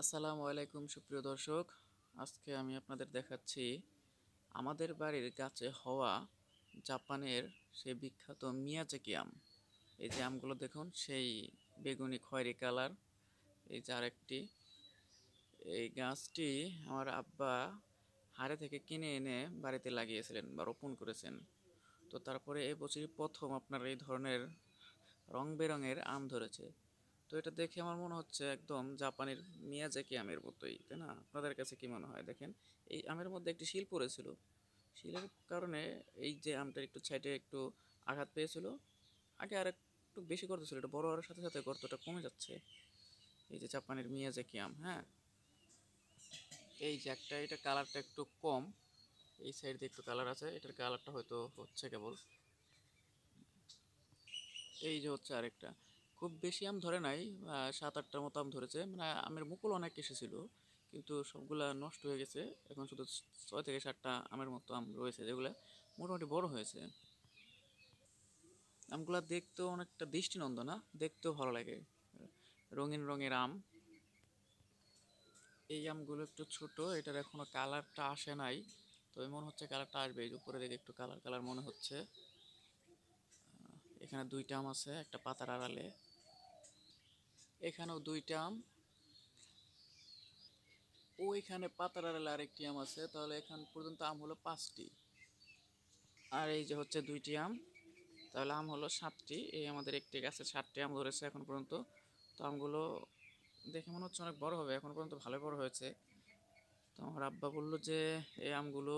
আসসালামু আলাইকুম সুপ্রিয় দর্শক। আজকে আমি আপনাদের দেখাচ্ছি আমাদের বাড়ির গাছে হওয়া জাপানের সেই বিখ্যাত মিয়াজাকি আম। এই যে আমগুলো দেখুন, সেই বেগুনি খয়েরি কালার। এই যে আরেকটি, এই গাছটি আমার আব্বা হাড়ে থেকে কিনে এনে বাড়িতে লাগিয়েছিলেন বা রোপণ করেছেন। তো তারপরে এই বছরই প্রথম আপনার এই ধরনের রং বেরঙের আম ধরেছে। তো এটা দেখে আমার মনে হচ্ছে একদম জাপানের মিয়াজাকি আমের মতোই, তাই না? আপনাদের কাছে কি মনে হয়? দেখেন, এই আমের মধ্যে একটি শিল পড়েছিল। শিলের কারণে এই যে আমটার একটু সাইডে একটু আঘাত পেয়েছিল। আগে আর একটু বেশি গর্ত ছিল, এটা বড় হওয়ার সাথে সাথে গর্তটা কমে যাচ্ছে। এই যে জাপানের মিয়াজাকি আম, হ্যাঁ। এই যে একটা, এটা কালারটা একটু কম, এই সাইড দিয়ে একটু কালার আছে, এটার কালারটা হয়তো হচ্ছে কেবল। এই যে হচ্ছে আরেকটা, খুব বেশি আম ধরে নাই, 7-8টার মতো আম ধরেছে। মানে আমের মুকুল অনেক এসেছিল, কিন্তু সবগুলা নষ্ট হয়ে গেছে। এখন শুধু 6 থেকে 7টা আমের মতো আম রয়েছে, যেগুলো মোটামুটি বড় হয়েছে। আমগুলা দেখতেও অনেকটা দৃষ্টিনন্দন, না? দেখতেও ভালো লাগে, রঙিন রঙের আম। এই আমগুলো একটু ছোট, এটার এখনো কালারটা আসে নাই, তবে মনে হচ্ছে কালারটা আসবে। এই যে উপরে দিকে একটু কালার কালার মনে হচ্ছে। এখানে 2টা আম আছে একটা পাতার আড়ালে, এখানেও 2টা আম, ওইখানে পাতার আড়ালে আরেকটি আম আছে। তাহলে এখান পর্যন্ত আম হলো 5টি, আর এই যে হচ্ছে 2টি আম, তাহলে আম হলো 7টি। এই আমাদের একটি গাছে 7টি আম ধরেছে এখন পর্যন্ত। তো আমগুলো দেখে মনে হচ্ছে অনেক বড় হবে, এখন পর্যন্ত ভালো বড় হয়েছে। তো আমার আব্বা বললো যে এই আমগুলো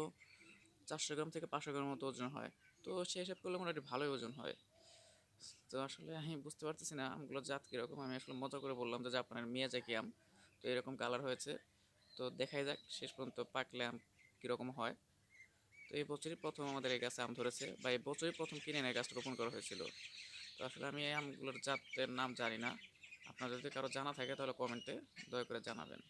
400 গ্রাম থেকে 500 গ্রামের মতো ওজন হয়। তো সে হিসাব করলে মোটামুটি ভালোই ওজন হয়। তো আসলে আমি বুঝতে পারতেছি না আমগুলোর জাত কীরকম। আমি আসলে মজা করে বললাম যে আপনার মিয়াজাকি আম, তো এরকম কালার হয়েছে। তো দেখাই যাক শেষ পর্যন্ত পাকলে আম কীরকম হয়। তো এই বছরই প্রথম আমাদের এই গাছে আম ধরেছে, বা এই বছরই প্রথম কিনে এনে গাছটা রোপণ করা হয়েছিল। তো আসলে আমি এই আমগুলোর জাতের নাম জানি না। আপনার যদি কারো জানা থাকে তাহলে কমেন্টে দয়া করে জানাবেন।